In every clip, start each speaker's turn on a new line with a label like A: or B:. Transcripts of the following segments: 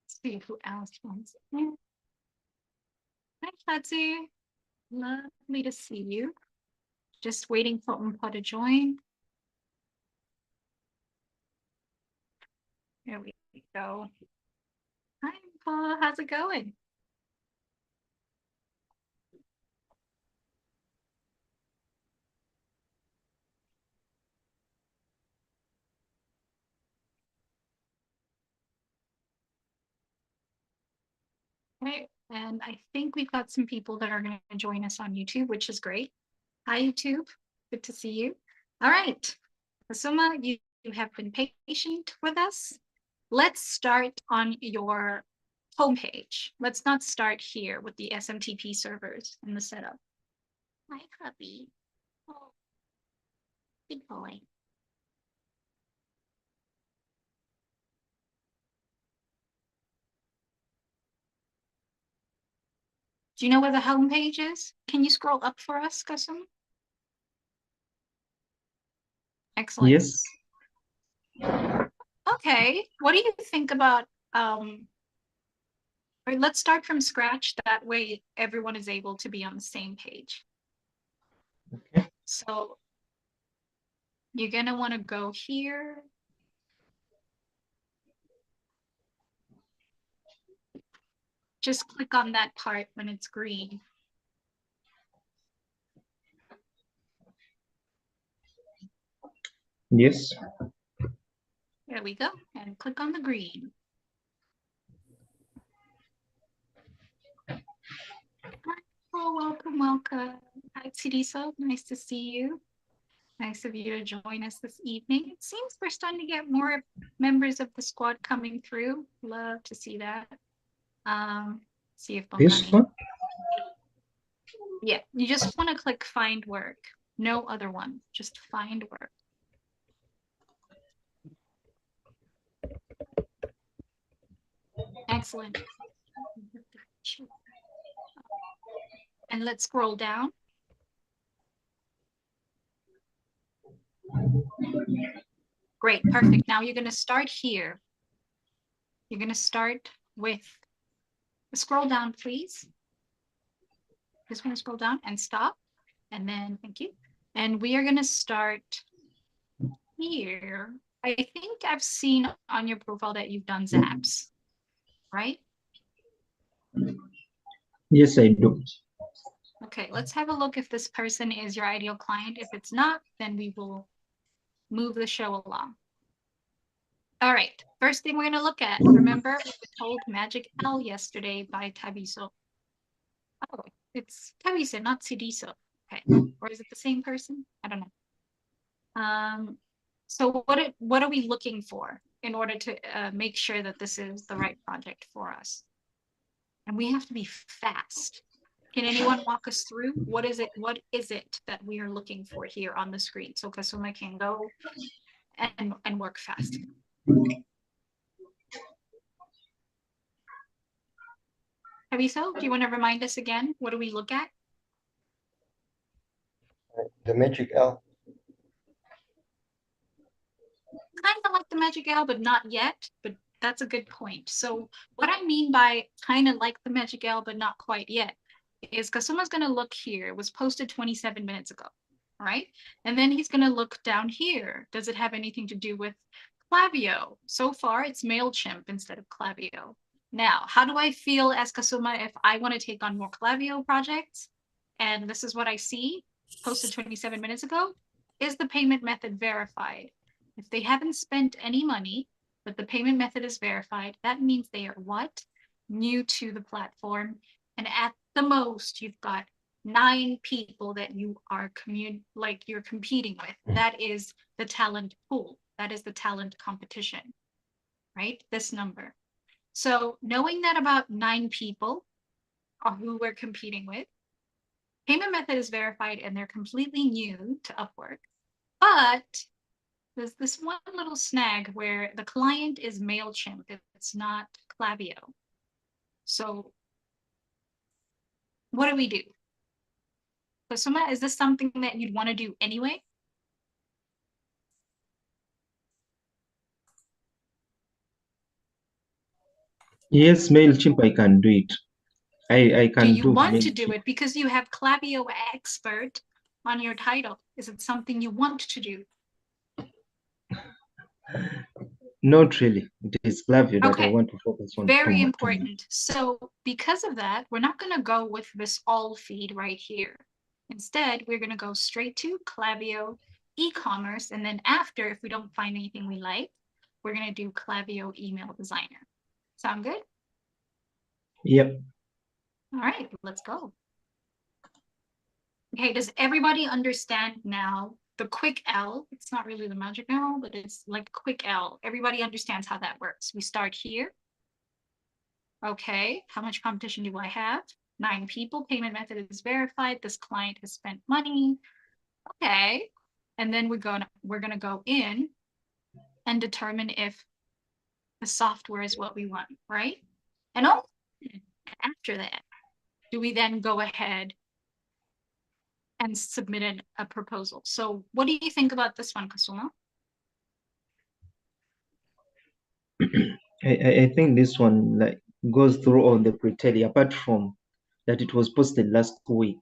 A: See who else wants it. Hi, Fudzy. Lovely to see you. Just waiting for Umpa to join. There we go. Hi, Umpa. How's it going? Okay, and I think we've got some people that are going to join us on YouTube, which is great. Hi, YouTube. Good to see you. All right. Asuma, you have been patient with us. Let's start on your homepage. Let's not start here with the SMTP servers and the setup. Hi, puppy. Oh, good boy. Do you know where the homepage is? Can you scroll up for us, Kasum? Excellent.
B: Yes.
A: Okay. What do you think about let's start from scratch. That way everyone is able to be on the same page.
B: Okay.
A: So you're gonna want to go here. Just click on that part when it's green.
B: Yes.
A: There we go. And click on the green. Oh, welcome, welcome. Hi, Sidiso. Nice to see you. Nice of you to join us this evening. It seems we're starting to get more members of the squad coming through. Love to see that. See if
B: This
A: Bongani.
B: one?
A: Yeah, you just want to click find work. No other one, just find work. Excellent. And let's scroll down. Great, perfect. Now you're going to start here. You're going to start with, scroll down, please. Just want to scroll down and stop. And then, thank you. And we are going to start here. I think I've seen on your profile that you've done Zaps, right?
B: Yes, I do.
A: Okay, let's have a look if this person is your ideal client. If it's not, then we will move the show along. All right, first thing we're going to look at, remember we were told Magic L yesterday by Tabiso. Oh, it's Tabiso, not Sidiso. Okay, or is it the same person? I don't know. So what are we looking for in order to make sure that this is the right project for us? And we have to be fast. Can anyone walk us through what is it that we are looking for here on the screen so Kasuma can go and work fast? Tabiso, do you want to remind us again? What do we look at?
C: The Magic L.
A: Kind of like the Magic L, but not yet. But that's a good point. So what I mean by kind of like the Magic L, but not quite yet, is Kasuma's going to look here. It was posted 27 minutes ago, right? And then he's going to look down here. Does it have anything to do with Klaviyo? So far, it's MailChimp instead of Klaviyo. Now, how do I feel as Kasuma if I want to take on more Klaviyo projects? And this is what I see, posted 27 minutes ago. Is the payment method verified? If they haven't spent any money, but the payment method is verified, that means they are what? New to the platform. And at the most, you've got 9 people that you are you're competing with. That is the talent pool. That is the talent competition, right? This number. So knowing that about 9 people are who we're competing with, payment method is verified and they're completely new to Upwork, but there's this one little snag where the client is MailChimp. It's not Klaviyo. So what do we do? Kasuma, is this something that you'd want to do anyway?
B: Yes, MailChimp, I can do it. I
A: Do
B: can
A: you
B: do
A: want to do
B: MailChimp.
A: it because you have Klaviyo expert on your title? Is it something you want to do?
B: Not really. It is Klaviyo that I
A: Okay,
B: want to focus on
A: very
B: to
A: important. So because of that, we're not going to go with this all feed right here. Instead, we're going to go straight to Klaviyo e-commerce. And then after, if we don't find anything we like, we're going to do Klaviyo email designer. Sound good?
B: Yep.
A: All right, let's go. Okay, does everybody understand now the quick L? It's not really the magic L, but it's like quick L. Everybody understands how that works. We start here. Okay, how much competition do I have? 9 people, payment method is verified. This client has spent money. Okay, and then we're gonna go in and determine if the software is what we want, right? And after that, do we then go ahead and submit a proposal? So what do you think about this one, Kasuma?
B: I think this one like goes through all the criteria apart from that it was posted last week.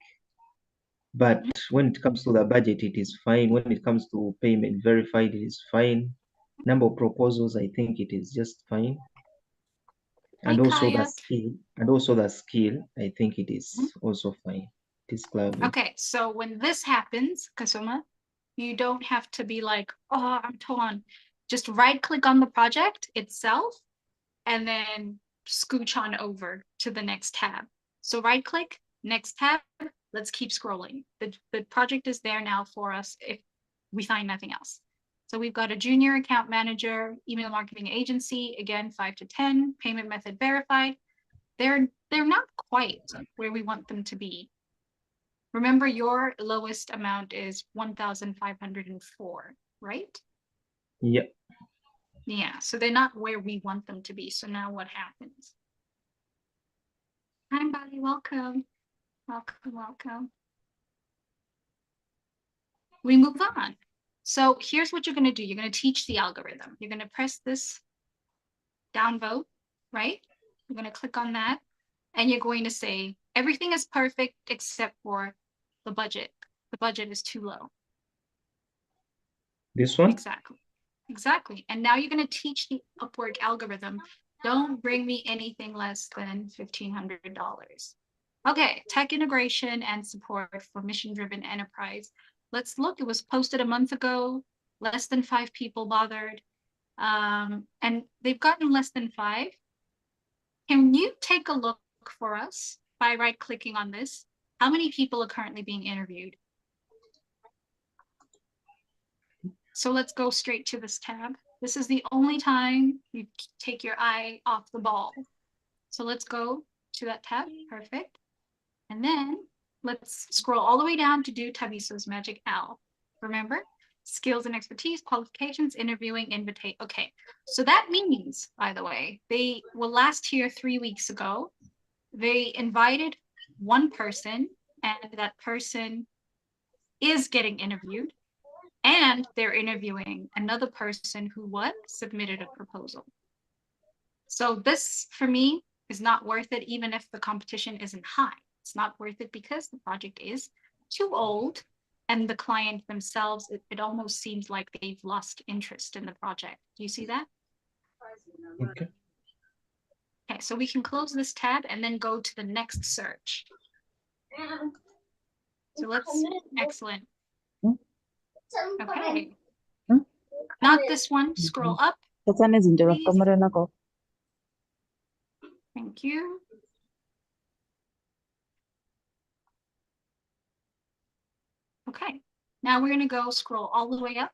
B: But when it comes to the budget, it is fine. When it comes to payment verified, it is fine. Number of proposals, I think it is just fine.
A: Hi,
B: And also
A: Kaya.
B: the skill, I think it is also fine. It is Klaviyo.
A: Okay, so when this happens, Kasuma, you don't have to be like, oh, I'm torn. Just right click on the project itself and then scooch on over to the next tab. So right click, next tab, let's keep scrolling. The project is there now for us if we find nothing else. So we've got a junior account manager, email marketing agency, again, 5 to 10, payment method verified. They're not quite where we want them to be. Remember, your lowest amount is 1,504, right?
B: Yep.
A: Yeah, so they're not where we want them to be. So now what happens? Hi, Bali, welcome. Welcome, welcome. We move on. So here's what you're going to do. You're going to teach the algorithm. You're going to press this downvote, right? You're going to click on that and you're going to say, everything is perfect except for the budget. The budget is too low.
B: This one?
A: Exactly. Exactly. And now you're going to teach the Upwork algorithm. Don't bring me anything less than $1,500. Okay, tech integration and support for mission-driven enterprise. Let's look. It was posted a month ago. Less than 5 people bothered. And they've gotten less than 5. Can you take a look for us by right-clicking on this? How many people are currently being interviewed? So let's go straight to this tab. This is the only time you take your eye off the ball. So let's go to that tab. Perfect. And then let's scroll all the way down to do Tabiso's Magic Owl. Remember, skills and expertise, qualifications, interviewing, invitation. Okay, so that means, by the way, they were last here 3 weeks ago. They invited one person, and that person is getting interviewed. And they're interviewing another person who submitted a proposal. So this, for me, is not worth it, even if the competition isn't high. It's not worth it because the project is too old and the client themselves, it almost seems like they've lost interest in the project. Do you see that?
B: Okay.
A: Okay, so we can close this tab and then go to the next search. So excellent. Okay. Not this one, scroll up. Please. Thank you. Okay, now we're going to go scroll all the way up.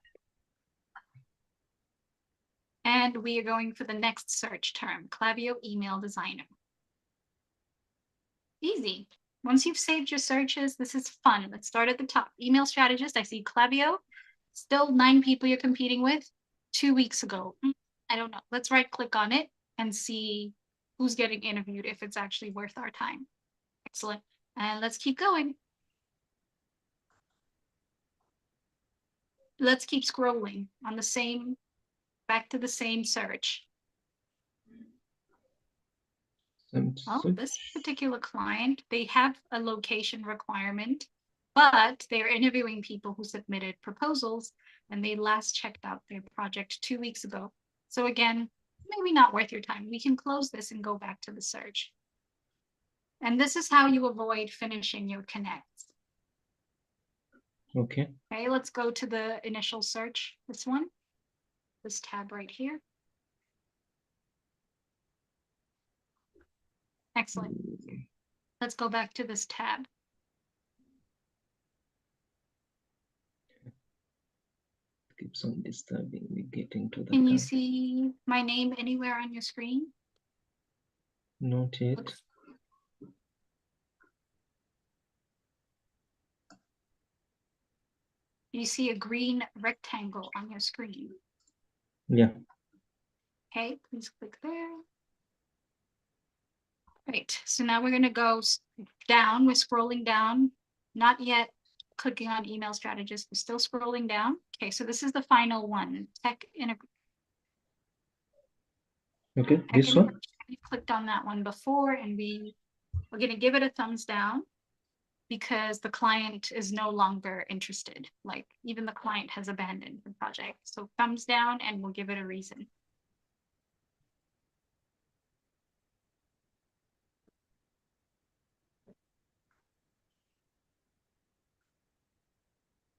A: And we are going for the next search term, Klaviyo email designer. Easy. Once you've saved your searches, this is fun. Let's start at the top. Email strategist, I see Klaviyo. Still 9 people you're competing with. 2 weeks ago. I don't know. Let's right click on it and see who's getting interviewed, if it's actually worth our time. Excellent. And let's keep going. Let's keep scrolling on the same, back to the same search. Well, this particular client, they have a location requirement, but they're interviewing people who submitted proposals and they last checked out their project 2 weeks ago. So again, maybe not worth your time. We can close this and go back to the search. And this is how you avoid finishing your connects.
B: Okay.
A: Okay, let's go to the initial search, this one, this tab right here. Excellent. Let's go back to this tab.
B: Keeps on disturbing me getting to the
A: Can you
B: tab.
A: see my name anywhere on your screen?
B: Not yet.
A: You see a green rectangle on your screen.
B: Yeah.
A: Okay, please click there. Right, so now we're going to go down. We're scrolling down, not yet clicking on email strategist. We're still scrolling down. Okay, so this is the final one.
B: Okay, this one.
A: We clicked on that one before, and we're going to give it a thumbs down because the client is no longer interested. Like even the client has abandoned the project. So thumbs down, and we'll give it a reason.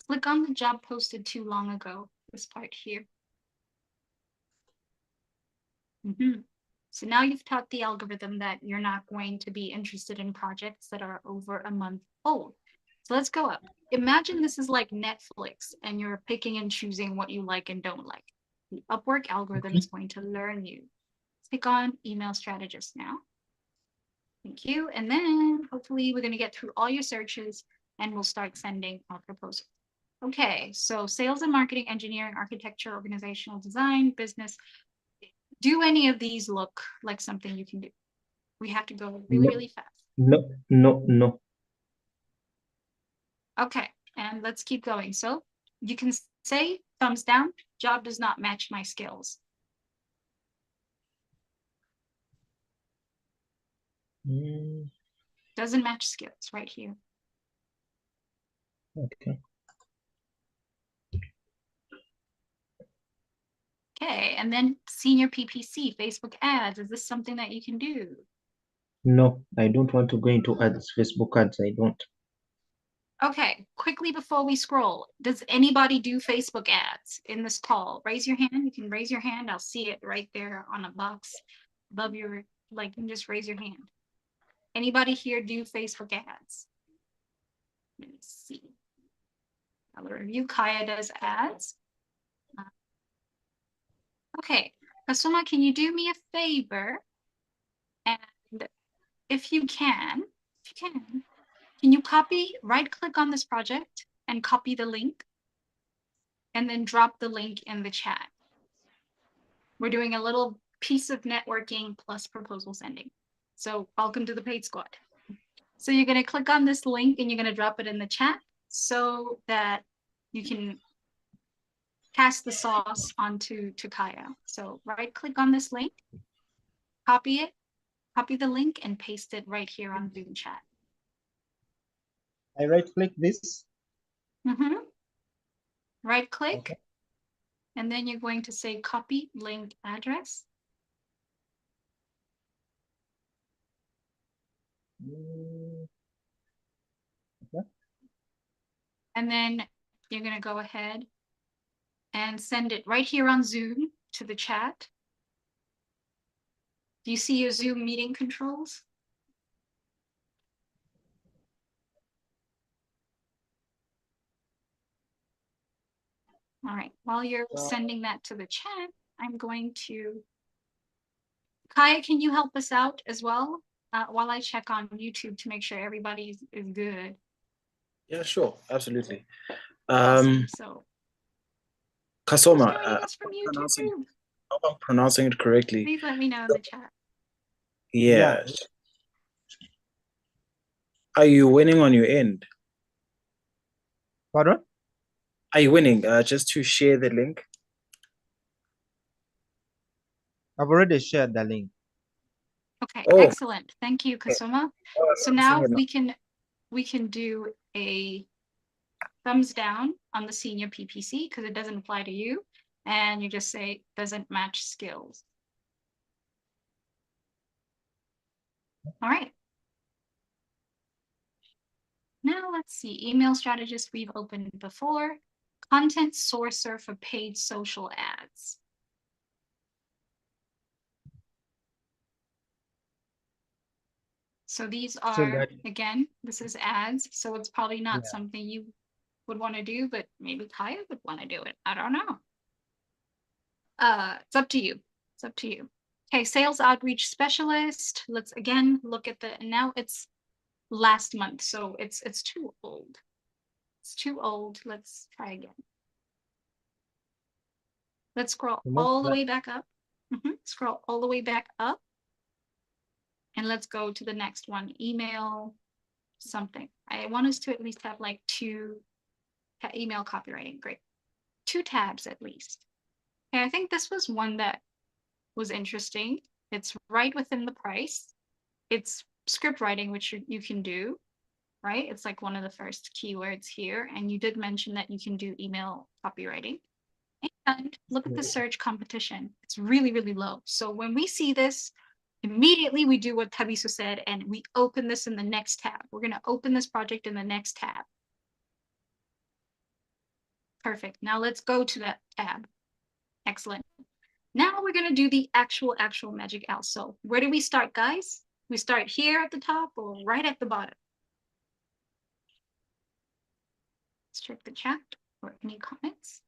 A: Click on the job posted too long ago, this part here. So now you've taught the algorithm that you're not going to be interested in projects that are over a month old. So let's go up. Imagine this is like Netflix and you're picking and choosing what you like and don't like. The Upwork algorithm is going to learn you. Click on email strategist now. Thank you. And then hopefully we're going to get through all your searches and we'll start sending out proposals. Okay, so sales and marketing, engineering, architecture, organizational design, business. Do any of these look like something you can do? We have to go really, really fast.
B: No.
A: Okay, and let's keep going. So you can say thumbs down, job does not match my skills. Doesn't match skills right here.
B: Okay.
A: Okay, and then senior PPC, Facebook ads. Is this something that you can do?
B: No, I don't want to go into ads, Facebook ads. I don't.
A: Okay, quickly before we scroll, does anybody do Facebook ads in this call? Raise your hand. You can raise your hand. I'll see it right there on a box above your, like, you can just raise your hand. Anybody here do Facebook ads? Let me see. I'll review. Kaya does ads. Okay, Kasuma, can you do me a favor? And if you can, can you copy, right click on this project and copy the link and then drop the link in the chat. We're doing a little piece of networking plus proposal sending. So welcome to the paid squad. So you're going to click on this link and you're going to drop it in the chat so that you can pass the sauce onto Kaya. So right click on this link, copy it, copy the link and paste it right here on Zoom chat.
D: I right click this.
A: Right click,
D: Okay.
A: and then you're going to say copy link address.
D: Okay.
A: And then you're going to go ahead and send it right here on Zoom to the chat. Do you see your Zoom meeting controls? All right, while you're sending that to the chat, I'm going to, Kaya, can you help us out as well while I check on YouTube to make sure everybody is good?
E: Yeah, sure, absolutely.
A: Awesome. So,
E: Kasoma,
A: from YouTube too.
E: hope I'm pronouncing it correctly.
A: Please let me know in the chat.
E: Yeah. Are you winning on your end?
D: Pardon?
E: Are you winning? Just to share the link.
D: I've already shared the link.
A: Okay,
E: Oh.
A: excellent. Thank you, Kasuma. So
E: I'm
A: now
E: seeing it
A: we can do a thumbs down on the senior PPC because it doesn't apply to you. And you just say doesn't match skills. All right. Now let's see, email strategist we've opened before. Content sourcer for paid social ads. So these
B: So
A: are,
B: that-
A: again, this is ads, so it's probably not
B: Yeah.
A: something you would want to do, but maybe Kaya would want to do it. I don't know. It's up to you. It's up to you. Okay, sales outreach specialist. Let's again look at the, now it's last month, so it's too old. It's too old. Let's try again. Let's scroll all the way back up. Scroll all the way back up. And let's go to the next one, email something. I want us to at least have like two email copywriting. Great. 2 tabs at least. Okay, I think this was one that was interesting. It's right within the price. It's script writing, which you can do, right? It's like one of the first keywords here. And you did mention that you can do email copywriting. And look at the search competition. It's really, really low. So when we see this, immediately we do what Tabiso said, and we open this in the next tab. We're going to open this project in the next tab. Perfect. Now let's go to that tab. Excellent. Now we're going to do the actual Magic L. So where do we start, guys? We start here at the top or right at the bottom? Let's check the chat or any comments.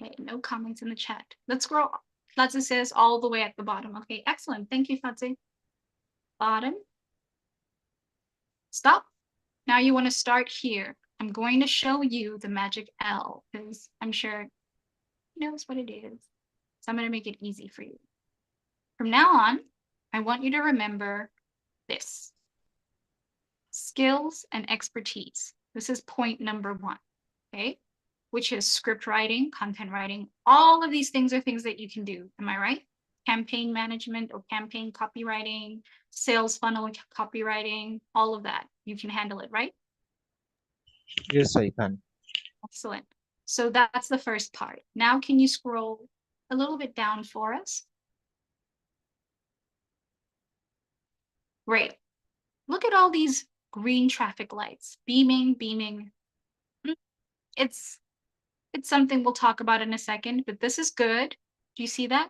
A: Okay, no comments in the chat. Let's scroll. Flatzy says all the way at the bottom. Okay, excellent. Thank you, Flatzy. Bottom. Stop. Now you want to start here. I'm going to show you the Magic L because I'm sure he knows what it is. So I'm going to make it easy for you. From now on, I want you to remember this. Skills and expertise. This is point number 1, okay? Which is script writing, content writing. All of these things are things that you can do. Am I right? Campaign management or campaign copywriting, sales funnel copywriting, all of that. You can handle it, right?
B: Yes, I can.
A: Excellent. So that's the first part. Now, can you scroll a little bit down for us? Great. Look at all these green traffic lights, beaming, beaming. It's something we'll talk about in a second, but this is good. Do you see that?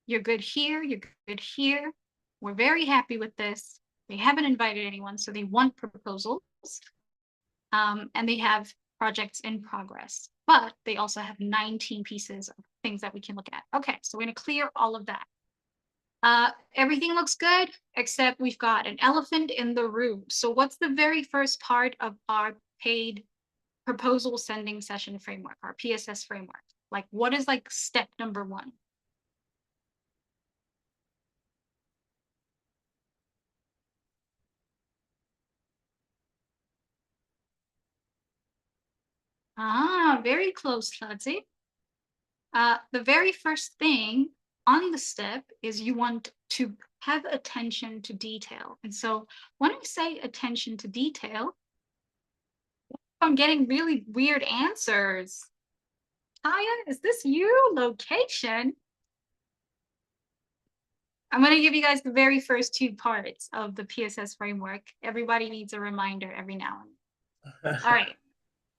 A: You're good here, you're good here. We're very happy with this. They haven't invited anyone, so they want proposals. And they have projects in progress, but they also have 19 pieces of things that we can look at. Okay, so we're gonna clear all of that. Everything looks good, except we've got an elephant in the room. So what's the very first part of our paid proposal sending session framework, our PSS framework? Like, what is like step number 1? Ah, very close, Flatzy. The very first thing on the step is you want to have attention to detail. And so when I say attention to detail, I'm getting really weird answers. Kaya, is this you? Location? I'm going to give you guys the very first 2 parts of the PSS framework. Everybody needs a reminder every now and then. All right.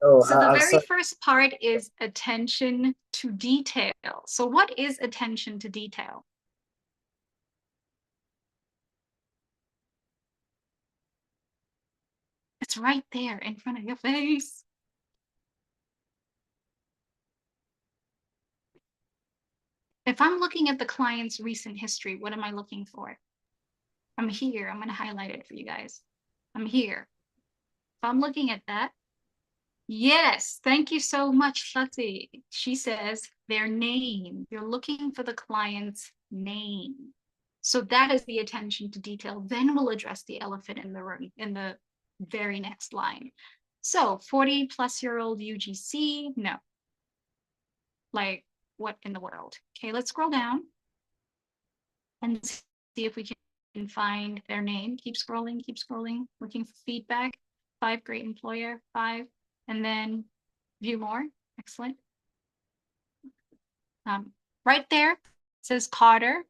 E: Oh,
A: So the very
E: sorry.
A: first part is attention to detail. So what is attention to detail? It's right there in front of your face. If I'm looking at the client's recent history, what am I looking for? I'm here. I'm going to highlight it for you guys. I'm here. If I'm looking at that, yes, thank you so much, Shati. She says their name. You're looking for the client's name. So that is the attention to detail. Then we'll address the elephant in the room in the very next line. So 40+-year-old UGC, no. Like, what in the world? Okay, let's scroll down. and see if we can find their name. Keep scrolling, looking for feedback. 5, great employer, 5, and then view more. Excellent. Right there, it says Carter.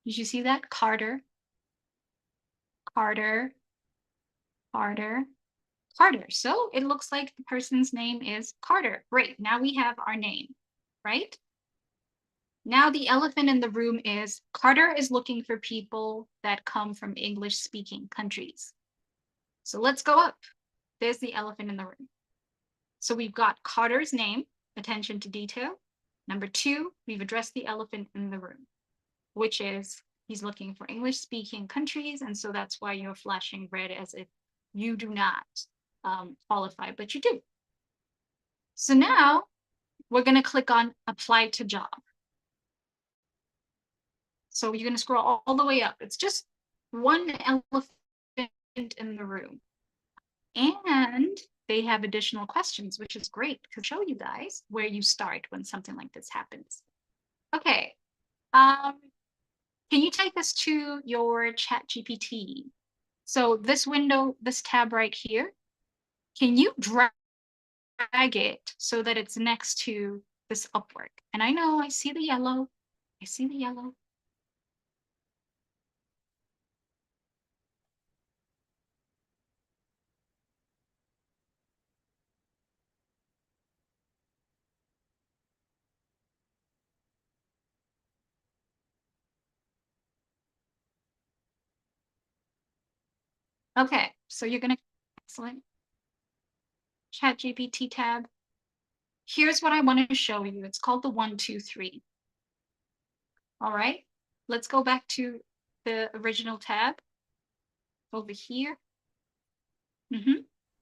A: Did you see that? Carter. Carter. Carter. Carter. So it looks like the person's name is Carter. Great. Now we have our name, right? Now the elephant in the room is Carter is looking for people that come from English-speaking countries. So let's go up. There's the elephant in the room. So we've got Carter's name, attention to detail. Number 2, we've addressed the elephant in the room, which is he's looking for English-speaking countries, and so that's why you're flashing red as if you do not qualify, but you do. So now we're going to click on Apply to Job. So you're going to scroll all the way up. It's just one elephant in the room. And they have additional questions, which is great to show you guys where you start when something like this happens. Okay. Can you take us to your ChatGPT? So this window, this tab right here, can you drag it so that it's next to this Upwork? And I know I see the yellow. I see the yellow. Okay, so you're gonna, excellent. ChatGPT tab. Here's what I want to show you. It's called the 1, 2, 3. All right, let's go back to the original tab over here.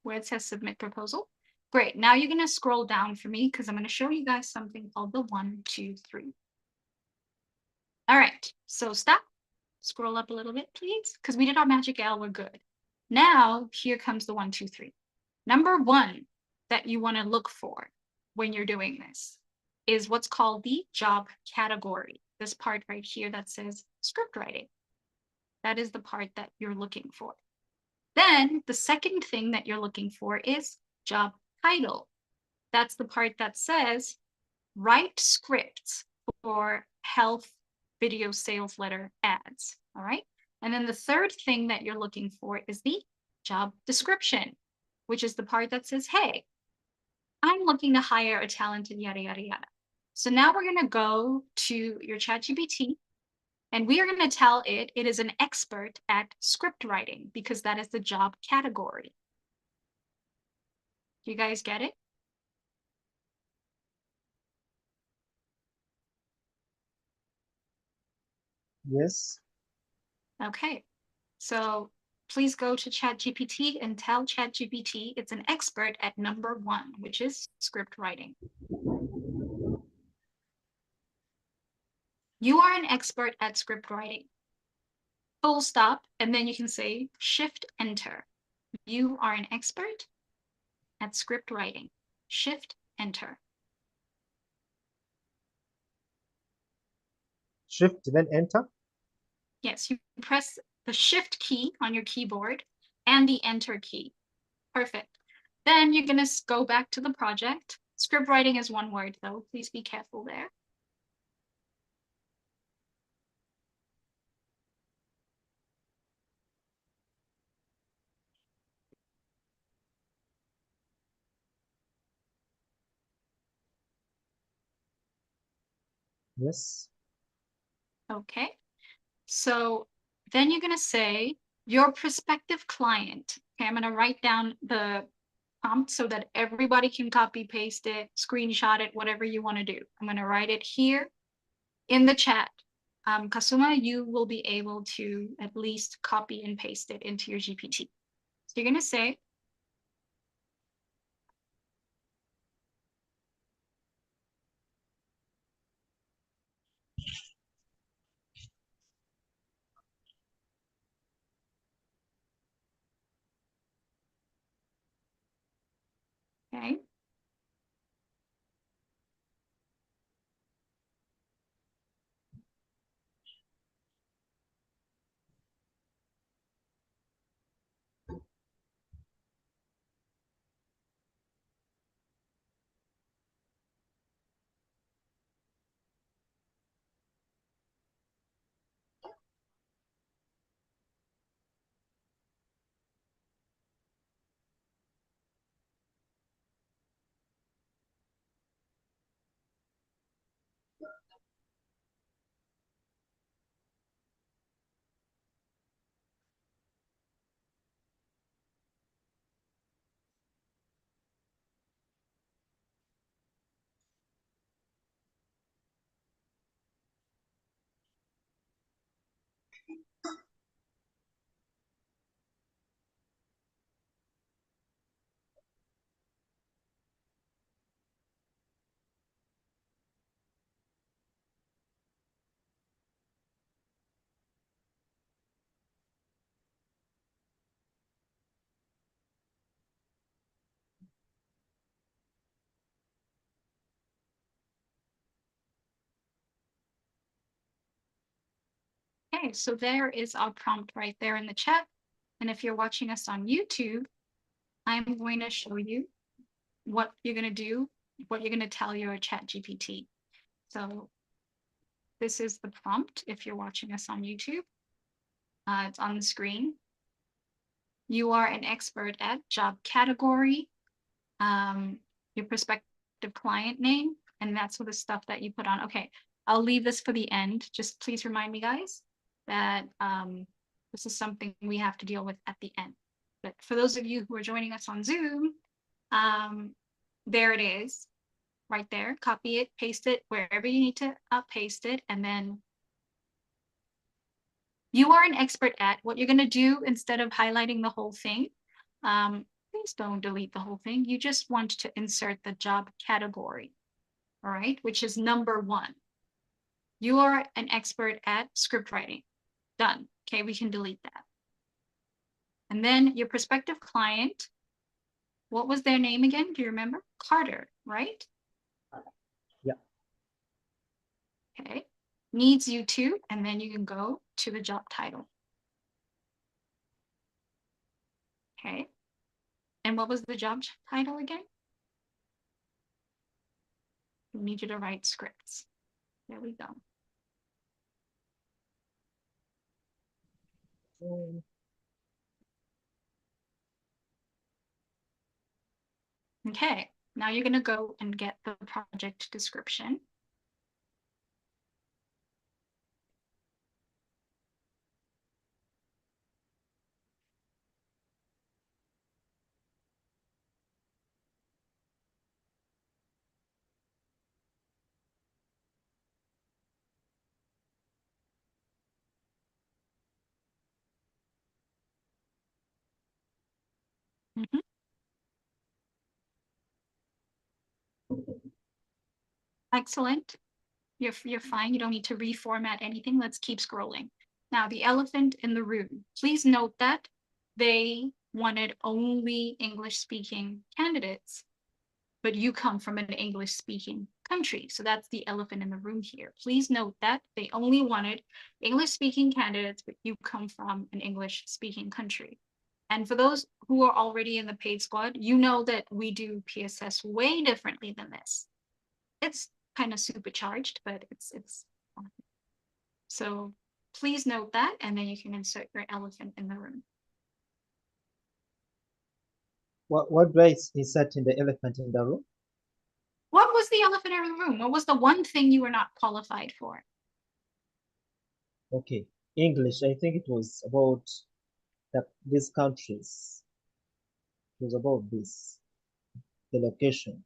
A: Where it says submit proposal. Great, now you're gonna scroll down for me because I'm gonna show you guys something called the 1, 2, 3. All right, so stop, scroll up a little bit, please, because we did our magic L, we're good. Now, here comes the 1, 2, 3. Number 1 that you want to look for when you're doing this is what's called the job category. This part right here that says script writing. That is the part that you're looking for. Then the second thing that you're looking for is job title. That's the part that says write scripts for health video sales letter ads. All right. And then the third thing that you're looking for is the job description, which is the part that says, hey, I'm looking to hire a talented yada, yada, yada. So now we're going to go to your ChatGPT and we are going to tell it is an expert at script writing because that is the job category. Do you guys get it?
D: Yes.
A: Okay. So please go to ChatGPT and tell ChatGPT it's an expert at number 1, which is script writing. You are an expert at script writing. Full stop, and then you can say Shift Enter. You are an expert at script writing. Shift Enter.
D: Shift, then enter.
A: Yes, you press the Shift key on your keyboard and the Enter key. Perfect. Then you're going to go back to the project. Script writing is one word, though. Please be careful there.
D: Yes.
A: Okay. So then you're going to say your prospective client. Okay, I'm going to write down the prompt so that everybody can copy paste it, screenshot it, whatever you want to do. I'm going to write it here in the chat. Kasuma, you will be able to at least copy and paste it into your GPT. So you're going to say, okay, Okay, so there is our prompt right there in the chat. And if you're watching us on YouTube, I'm going to show you what you're going to do, what you're going to tell your chat GPT. So this is the prompt if you're watching us on YouTube. It's on the screen. You are an expert at job category, your prospective client name, and that's sort of stuff that you put on. Okay, I'll leave this for the end. Just please remind me, guys, that this is something we have to deal with at the end. But for those of you who are joining us on Zoom, there it is, right there. Copy it, paste it wherever you need to paste it, and then you are an expert at. What you're going to do instead of highlighting the whole thing, please don't delete the whole thing. You just want to insert the job category, all right, which is number 1. You are an expert at script writing. Done. Okay, we can delete that. And then your prospective client, what was their name again? Do you remember? Carter, right?
D: Yeah.
A: Okay, needs you to, and then you can go to the job title. Okay, and what was the job title again? We need you to write scripts. There we go. Okay, now you're going to go and get the project description. Mhm. Excellent. You're fine. You don't need to reformat anything. Let's keep scrolling. Now, the elephant in the room. Please note that they wanted only English-speaking candidates, but you come from an English-speaking country. So that's the elephant in the room here. Please note that they only wanted English-speaking candidates, but you come from an English-speaking country. And for those who are already in the paid squad, you know that we do PSS way differently than this. It's kind of supercharged, but it's so please note that, and then you can insert your elephant in the room.
D: What do I insert in the elephant in the room?
A: What was the elephant in the room? What was the one thing you were not qualified for?
D: Okay, English. I think it was about these countries. It was about this, the location.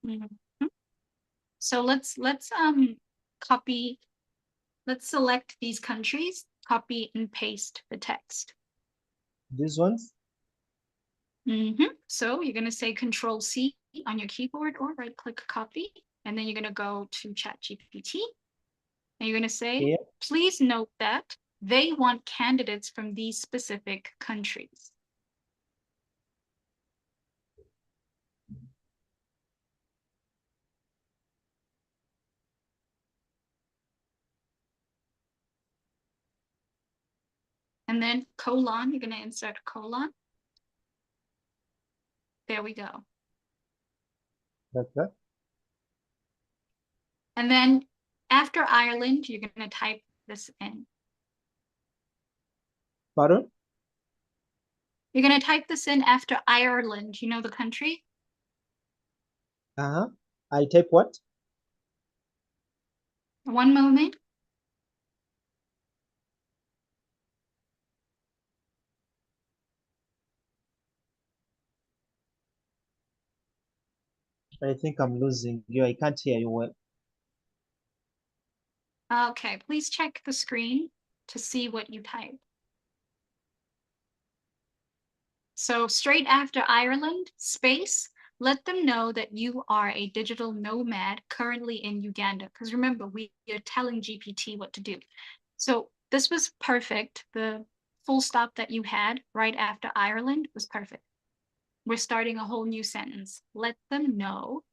A: Mhm. So let's copy. Let's select these countries, copy and paste the text.
D: These ones?
A: So you're going to say Control C on your keyboard or right click copy, and then you're going to go to ChatGPT and you're going to say,
D: Here.
A: please note that they want candidates from these specific countries. And then colon, you're going to insert colon. There we go.
D: Okay.
A: And then after Ireland, you're going to type this in.
D: Pardon?
A: You're going to type this in after Ireland. You know the country?
D: I type what?
A: One moment.
D: I think I'm losing you. I can't hear you well.
A: Okay, please check the screen to see what you type. So straight after Ireland, space, let them know that you are a digital nomad currently in Uganda. Because remember, we are telling GPT what to do. So this was perfect. The full stop that you had right after Ireland was perfect. We're starting a whole new sentence. Let them know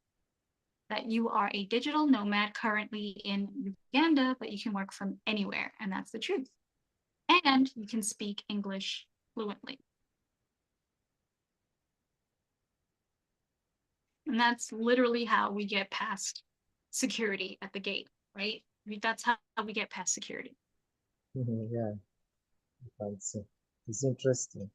A: that you are a digital nomad currently in Uganda, but you can work from anywhere. And that's the truth. And you can speak English fluently. And that's literally how we get past security at the gate, right? That's how we get past security.
D: Yeah, I see. It's interesting.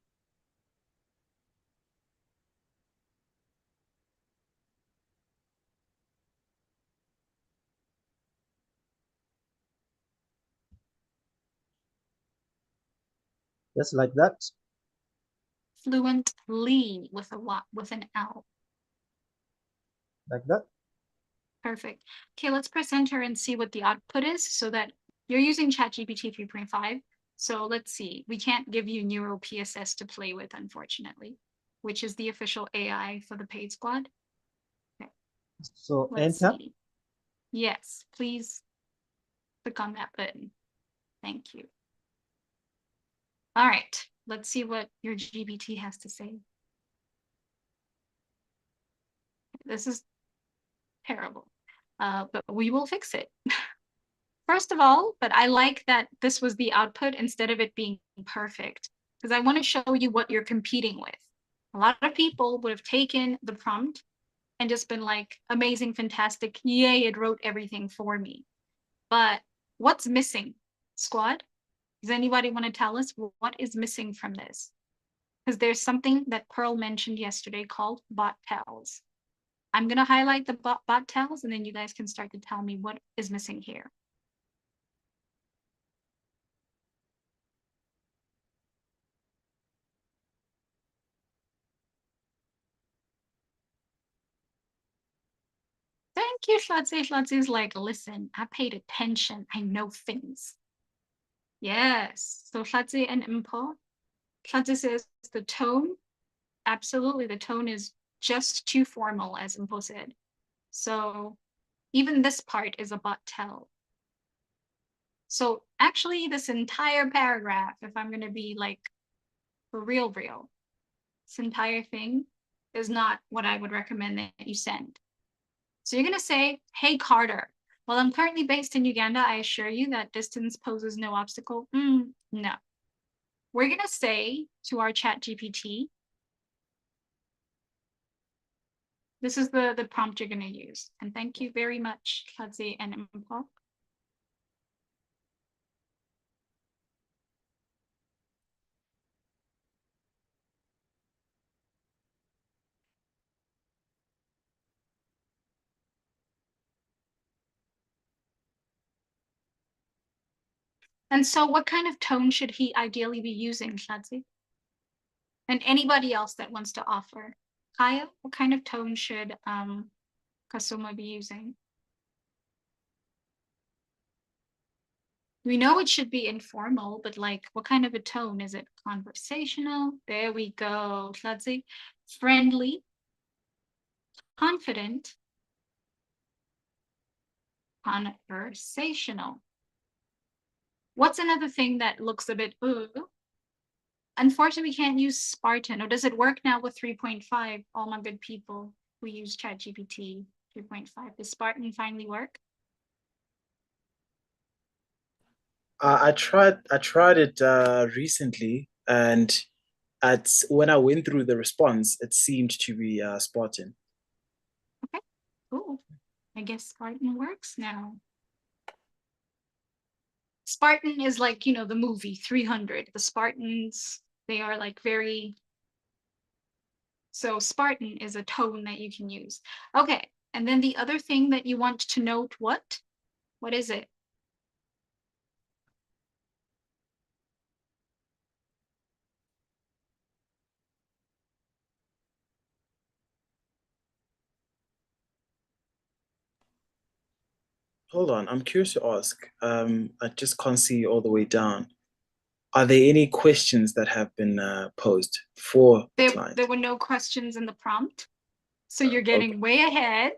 D: Just like that.
A: Fluently with a what, with an L.
D: Like that.
A: Perfect. Okay, let's press enter and see what the output is so that you're using ChatGPT 3.5. So let's see. We can't give you Neuro PSS to play with, unfortunately, which is the official AI for the paid squad. Okay,
D: So
A: let's
D: enter.
A: see. Yes, please click on that button. Thank you. All right, let's see what your GPT has to say. This is terrible, but we will fix it. First of all, but I like that this was the output instead of it being perfect, because I want to show you what you're competing with. A lot of people would have taken the prompt and just been like, amazing, fantastic, yay, it wrote everything for me. But what's missing, squad? Does anybody want to tell us what is missing from this? Because there's something that Pearl mentioned yesterday called bot tells. I'm going to highlight the bot tells, and then you guys can start to tell me what is missing here. Thank you, Shlatzi. Shlatsi's like, listen, I paid attention. I know things. Yes. So Shlatzi and Impo. Shlatzi says the tone, absolutely, the tone is just too formal, as Impo said. So even this part is a bot tell. So actually, this entire paragraph, if I'm going to be like for real, this entire thing is not what I would recommend that you send. So you're going to say, hey, Carter, while I'm currently based in Uganda, I assure you that distance poses no obstacle. No. We're going to say to our chat GPT, this is the prompt you're going to use. And thank you very much, Kadzi and Impo. And so what kind of tone should he ideally be using, Kadzi? And anybody else that wants to offer? Kaya, what kind of tone should Kasuma be using? We know it should be informal, but like, what kind of a tone? Is it conversational? There we go, Shladzi. Friendly, confident, conversational. What's another thing that looks a bit, unfortunately, we can't use Spartan. Or does it work now with 3.5? All my good people who use ChatGPT 3.5. Does Spartan finally work?
E: I tried it recently, and when I went through the response, it seemed to be Spartan.
A: Okay, cool. I guess Spartan works now. Spartan is like, you know, the movie 300. The Spartans, they are like very. So Spartan is a tone that you can use. Okay, and then the other thing that you want to note, what? What is it?
E: hold on. I'm curious to ask. I just can't see all the way down. Are there any questions that have been posed for the client?
A: There were no questions in the prompt. So you're getting way ahead.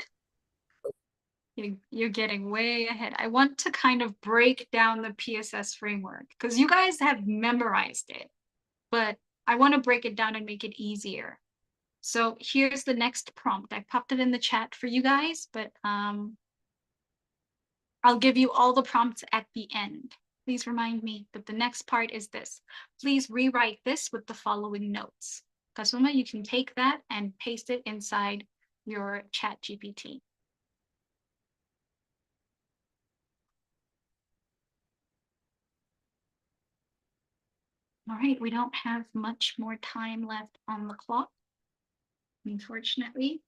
A: You're getting way ahead. I want to kind of break down the PSS framework because you guys have memorized it, but I want to break it down and make it easier. So here's the next prompt. I popped it in the chat for you guys, but I'll give you all the prompts at the end. Please remind me that the next part is this. Please rewrite this with the following notes. Kasuma, you can take that and paste it inside your chat GPT. All right, we don't have much more time left on the clock, unfortunately.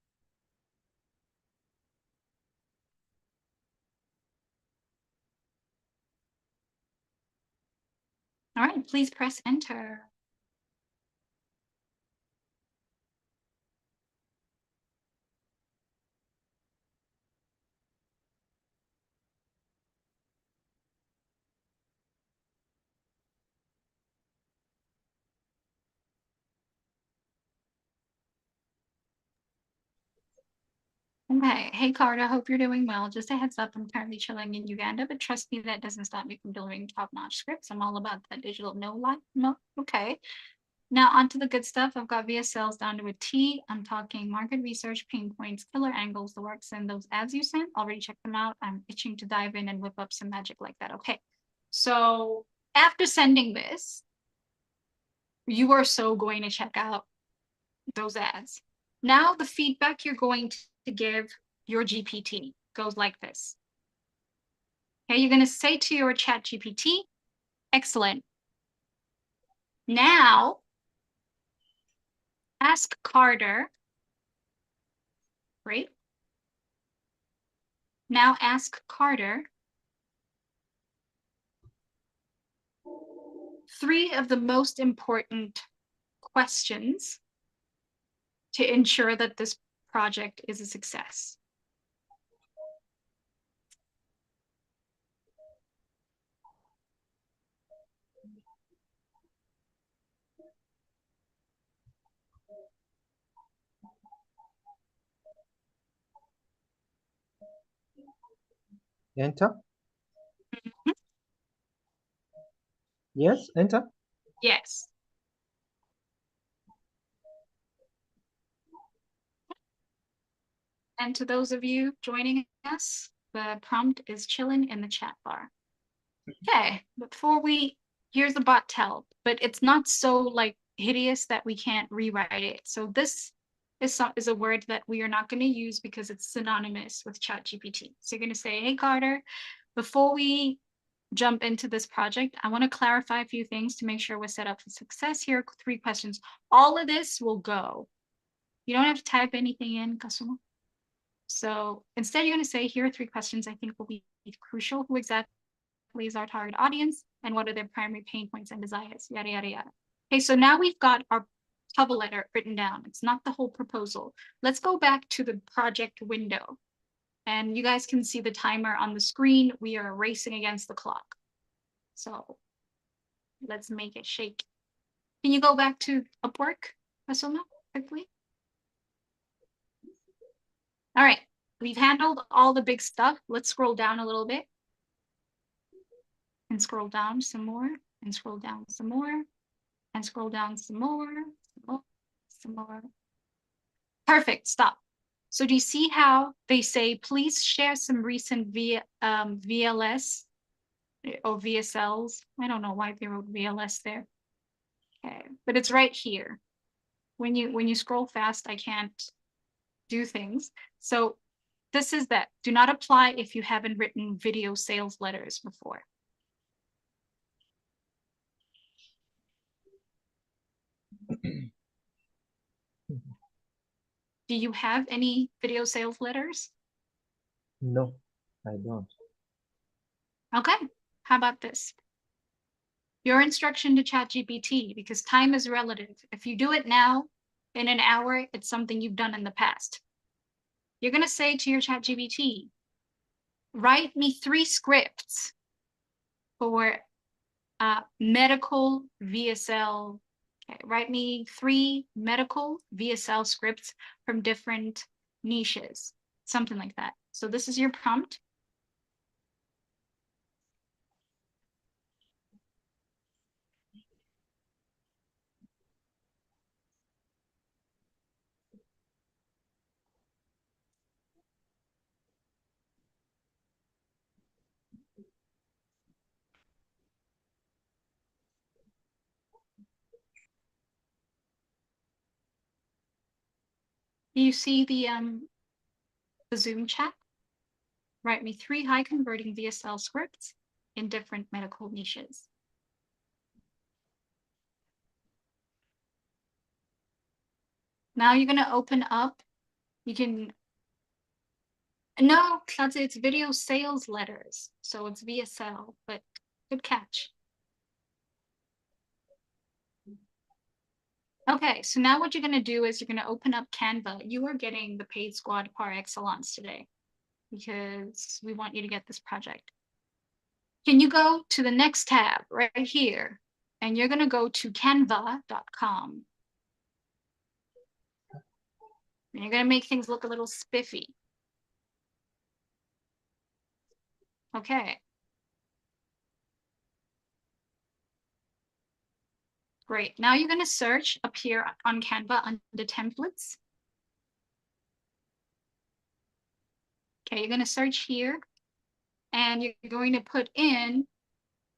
A: All right, please press enter. Okay, hey Carter, hope you're doing well. Just a heads up, I'm currently chilling in Uganda, but trust me, that doesn't stop me from delivering top-notch scripts. I'm all about that digital no. Okay. Now onto the good stuff. I've got VSLs down to a T. I'm talking market research, pain points, killer angles, the works, and those ads you sent. Already checked them out. I'm itching to dive in and whip up some magic like that. Okay. So after sending this, you are so going to check out those ads. Now the feedback you're going to give your GPT goes like this. Okay, you're going to say to your chat GPT, excellent. Now ask Carter, right? Now ask Carter 3 of the most important questions to ensure that this project is a success.
D: Enter. Yes, enter.
A: Yes. And to those of you joining us, the prompt is chilling in the chat bar. Okay, here's the bot tell, but it's not so like hideous that we can't rewrite it. So this is a word that we are not going to use because it's synonymous with ChatGPT. So you're going to say, hey Carter, before we jump into this project, I want to clarify a few things to make sure we're set up for success. Here are 3 questions. All of this will go. You don't have to type anything in, Kasuma. So instead, you're going to say, here are 3 questions I think will be crucial. Who exactly is our target audience? And what are their primary pain points and desires? Yada, yada, yada. Okay, so now we've got our cover letter written down. It's not the whole proposal. Let's go back to the project window. And you guys can see the timer on the screen. We are racing against the clock. So let's make it shake. Can you go back to Upwork, Asuma, quickly? All right, we've handled all the big stuff. Let's scroll down a little bit. And scroll down some more, and scroll down some more, and scroll down some more, some more. Perfect, stop. So do you see how they say, please share some recent VLS or VSLs? I don't know why they wrote VLS there. Okay, but it's right here. When you scroll fast, I can't do things. So this is that. Do not apply if you haven't written video sales letters before. Do you have any video sales letters?
D: No, I don't.
A: Okay, how about this? Your instruction to ChatGPT, because time is relative. If you do it now, in an hour, it's something you've done in the past. You're going to say to your ChatGPT, write me 3 scripts for medical VSL. Okay, write me 3 medical VSL scripts from different niches, something like that. So this is your prompt. You see the Zoom chat? Write me 3 high converting VSL scripts in different medical niches. Now you're going to open up. You can. No, it's video sales letters. So it's VSL, but good catch. Okay, so now what you're going to do is you're going to open up Canva. You are getting the paid squad par excellence today because we want you to get this project. Can you go to the next tab right here? And you're going to go to canva.com. And you're going to make things look a little spiffy. Okay. Great. Now you're going to search up here on Canva under templates. Okay, you're going to search here and you're going to put in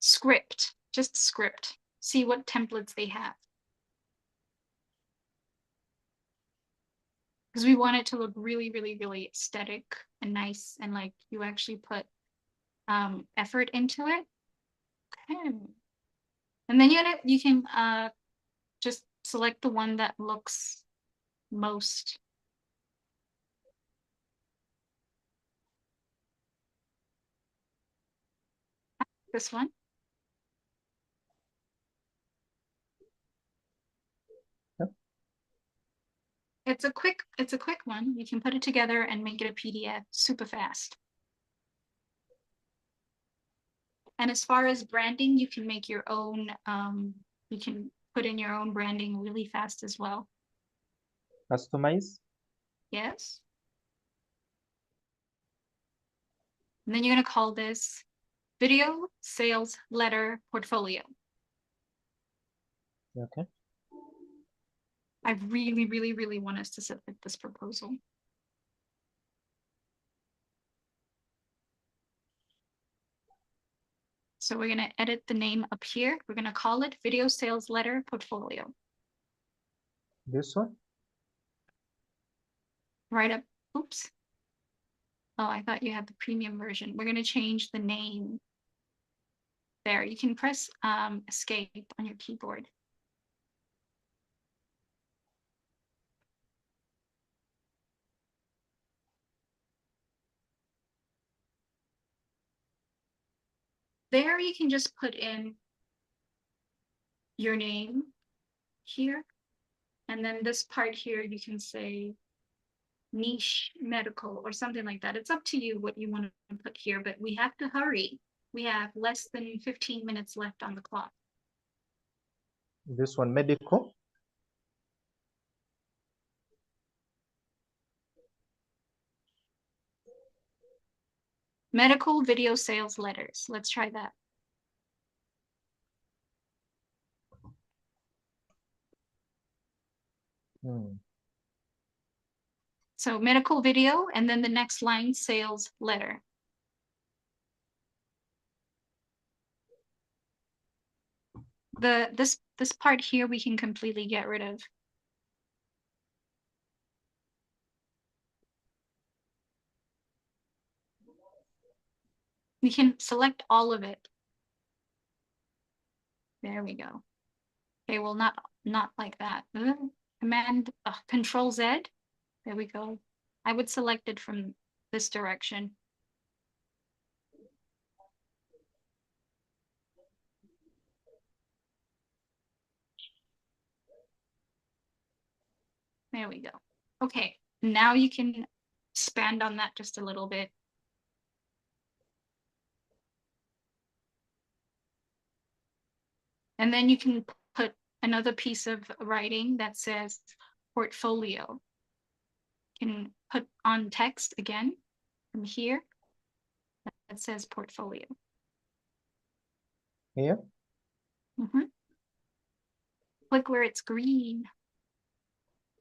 A: script, just script. See what templates they have. Because we want it to look really, really, really aesthetic and nice and like you actually put effort into it. Okay. And then you can just select the one that looks most. This one.
D: Yep.
A: It's a quick one. You can put it together and make it a PDF super fast. And as far as branding, you can make your own, you can put in your own branding really fast as well.
D: Customize.
A: Yes. And then you're going to call this video sales letter portfolio.
D: Okay.
A: I really, really, really want us to submit this proposal. So we're going to edit the name up here. We're going to call it video sales letter portfolio.
D: This one.
A: Right up. Oops. Oh, I thought you had the premium version. We're going to change the name. There, you can press escape on your keyboard. There you can just put in your name here. And then this part here, you can say niche medical or something like that. It's up to you what you want to put here, but we have to hurry. We have less than 15 minutes left on the clock.
D: This one, medical.
A: Medical video sales letters. Let's try that. So medical video, and then the next line, sales letter. This part here we can completely get rid of. We can select all of it. There we go. Okay, well, not like that. Command Control Z. There we go. I would select it from this direction. There we go. Okay, now you can expand on that just a little bit. And then you can put another piece of writing that says portfolio. You can put on text again from here that says portfolio.
D: Here?
A: Mhm. Click where it's green.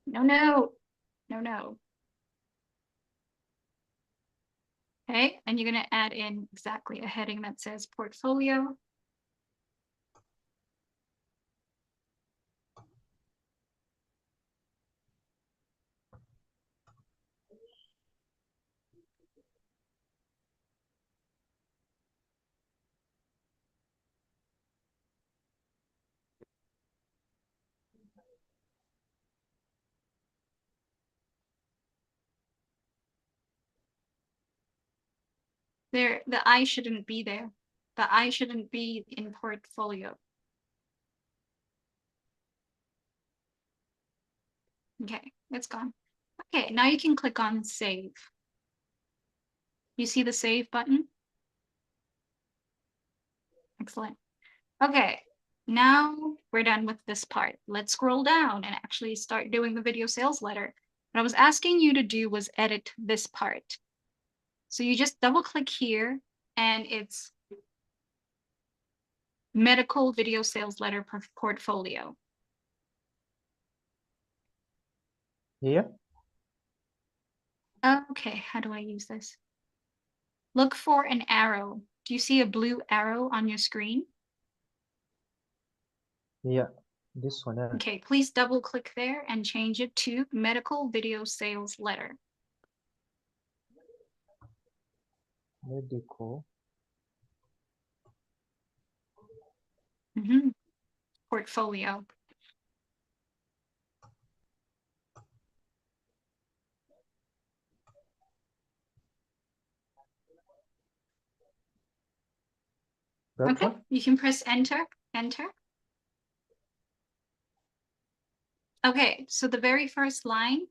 A: No, no, no, no. Okay, and you're going to add in exactly a heading that says portfolio. There, the I shouldn't be there. The I shouldn't be in portfolio. Okay, it's gone. Okay, now you can click on save. You see the save button? Excellent. Okay, now we're done with this part. Let's scroll down and actually start doing the video sales letter. What I was asking you to do was edit this part. So you just double click here and it's medical video sales letter portfolio.
D: Here?
A: Okay, how do I use this? Look for an arrow. Do you see a blue arrow on your screen?
D: Yeah. This one. Yeah.
A: Okay, please double click there and change it to medical video sales letter.
D: Medical.
A: Portfolio.
D: That
A: Okay,
D: one?
A: you can press enter, enter. Okay, so the very first line,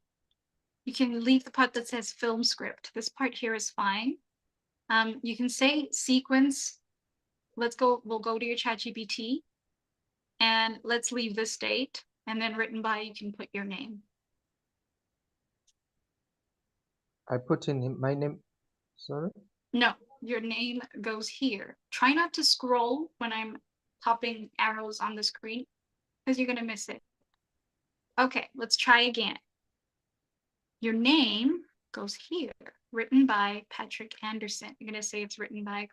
A: you can leave the part that says film script. This part here is fine. You can say sequence. We'll go to your ChatGPT and let's leave this date and then written by, you can put your name.
D: I put in my name. Sorry?
A: No, your name goes here. Try not to scroll when I'm popping arrows on the screen because you're going to miss it. Okay, let's try again. Your name goes here, written by Patrick Anderson. You're going to say it's written by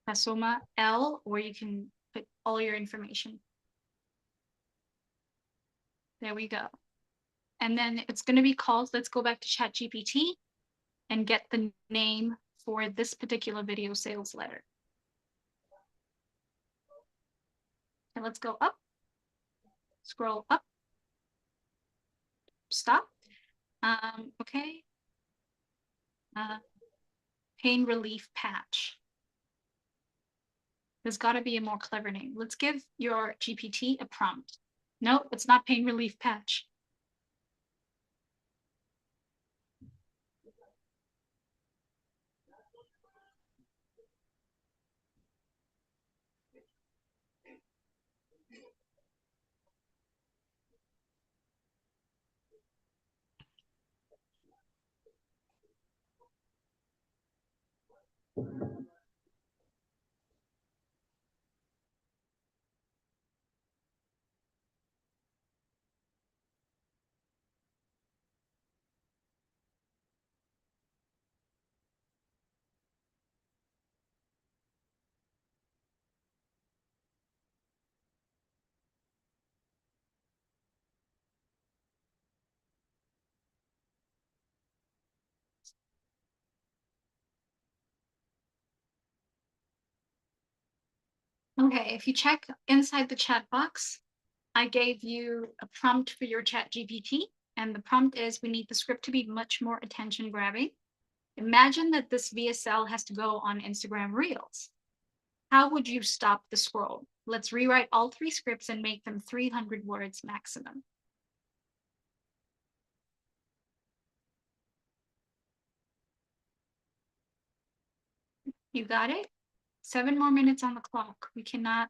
A: Kasoma L, or you can put all your information. There we go. And then it's going to be called, let's go back to ChatGPT and get the name for this particular video sales letter. And let's go up, scroll up, stop. Okay. Pain relief patch. There's got to be a more clever name. Let's give your GPT a prompt. No, it's not pain relief patch. Okay, if you check inside the chat box, I gave you a prompt for your chat GPT, and the prompt is we need the script to be much more attention grabbing. Imagine that this VSL has to go on Instagram Reels. How would you stop the scroll? Let's rewrite all 3 scripts and make them 300 words maximum. You got it? 7 more minutes on the clock. We cannot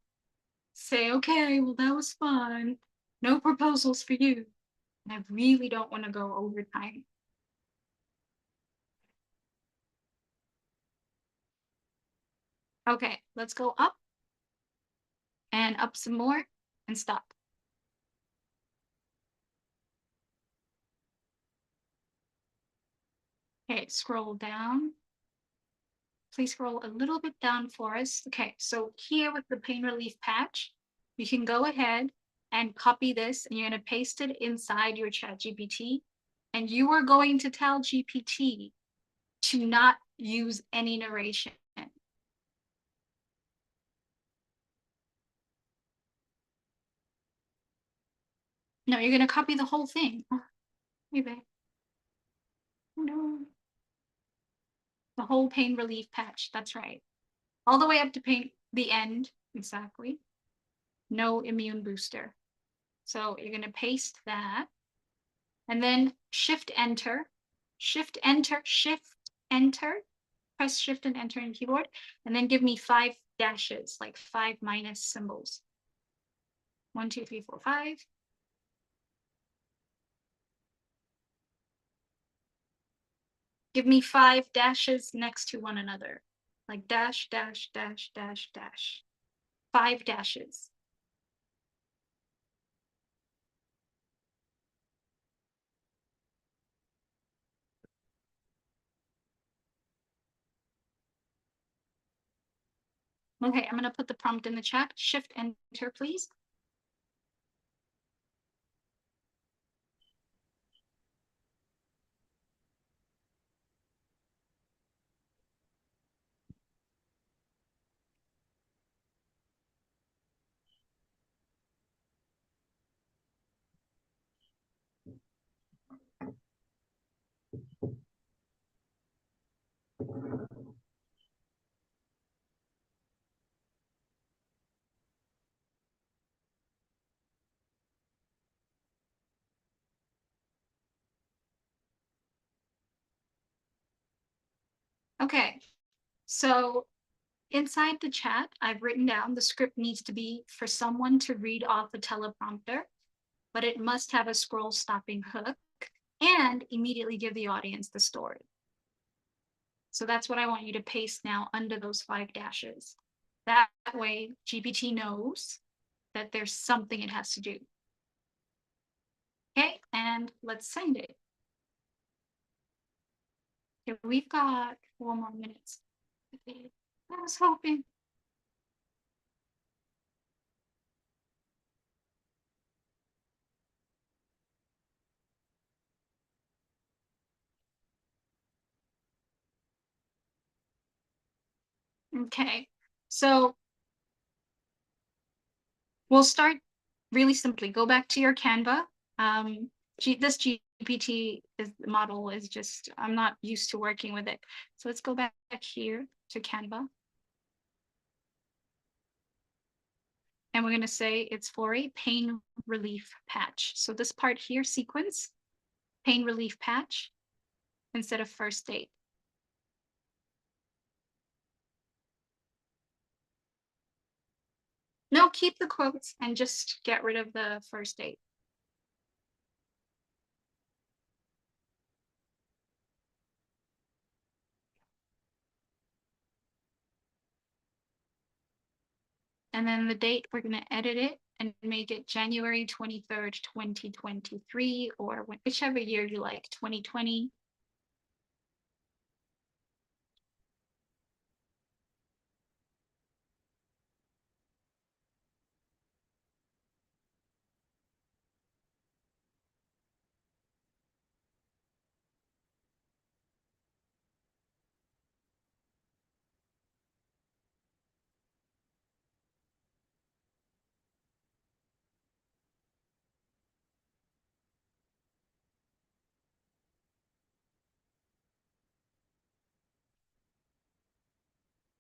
A: say, okay, well, that was fun. No proposals for you. And I really don't want to go overtime. Okay, let's go up and up some more and stop. Okay, scroll down. Please scroll a little bit down for us. Okay, so here with the pain relief patch, you can go ahead and copy this and you're going to paste it inside your chat GPT. And you are going to tell GPT to not use any narration. No, you're going to copy the whole thing. Oh, maybe. No. The whole pain relief patch. That's right. All the way up to pain, the end. Exactly. No immune booster. So you're going to paste that. And then shift enter, shift enter, shift enter, press shift and enter in keyboard, and then give me 5 dashes, like 5 minus symbols. 1, 2, 3, 4, 5. Give me 5 dashes next to one another, like dash, dash, dash, dash, dash. 5 dashes. Okay, I'm going to put the prompt in the chat. Shift enter, please. Okay, so inside the chat, I've written down the script needs to be for someone to read off a teleprompter, but it must have a scroll stopping hook and immediately give the audience the story. So that's what I want you to paste now under those 5 dashes. That way GPT knows that there's something it has to do. Okay, and let's send it. Okay, we've got 4 more minutes. I was hoping. Okay, so we'll start really simply. Go back to your Canva. This GPT model is just, I'm not used to working with it. So let's go back here to Canva. And we're going to say it's for a pain relief patch. So this part here, sequence, pain relief patch, instead of first aid. No, keep the quotes and just get rid of the first aid. And then the date, we're going to edit it and make it January 23rd, 2023, or whichever year you like, 2020.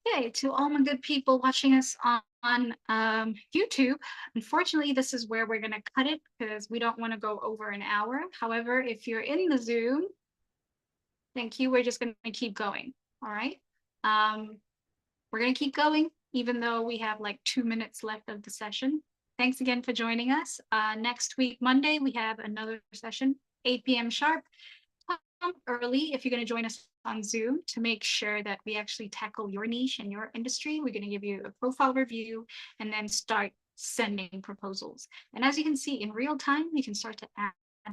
A: Okay, to all my good people watching us on YouTube, unfortunately, this is where we're going to cut it because we don't want to go over an hour. However, if you're in the Zoom, thank you. We're just going to keep going. All right. We're going to keep going. even though we have like 2 minutes left of the session. Thanks again for joining us. Next week, Monday, we have another session, 8 p.m. sharp. Come early if you're going to join us on Zoom to make sure that we actually tackle your niche and your industry. We're going to give you a profile review and then start sending proposals. And as you can see in real time, you can start to add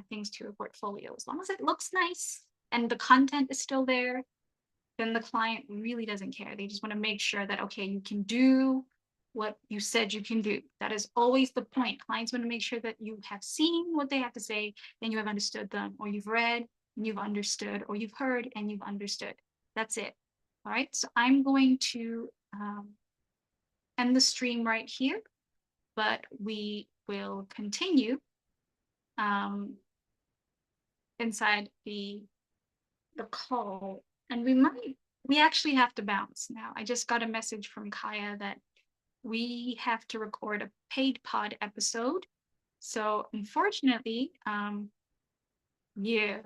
A: things to your portfolio. As long as it looks nice and the content is still there, then the client really doesn't care. They just want to make sure that, okay, you can do what you said you can do. That is always the point. Clients want to make sure that you have seen what they have to say, then you have understood them, or you've read and you've understood, or you've heard and you've understood. That's it. All right, so I'm going to end the stream right here, but we will continue inside the call, and we actually have to bounce now. I just got a message from Kaya that we have to record a paid pod episode. So unfortunately, yeah,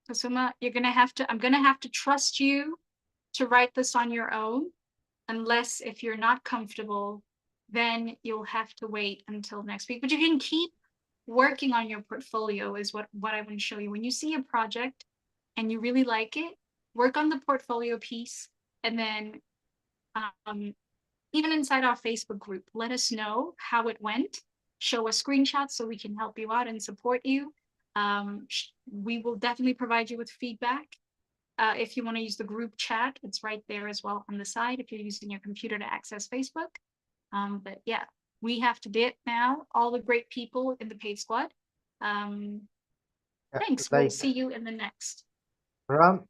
A: Kasuma, I'm gonna have to trust you to write this on your own, unless if you're not comfortable, then you'll have to wait until next week. But you can keep working on your portfolio is what I want to show you. When you see a project and you really like it, work on the portfolio piece, and then even inside our Facebook group, let us know how it went. Show us screenshots so we can help you out and support you. We will definitely provide you with feedback. If you want to use the group chat, it's right there as well on the side if you're using your computer to access Facebook. But yeah, we have to dip now. All the great people in the paid squad. Thanks. We'll
D: Like
A: see you in the next.
D: Ram,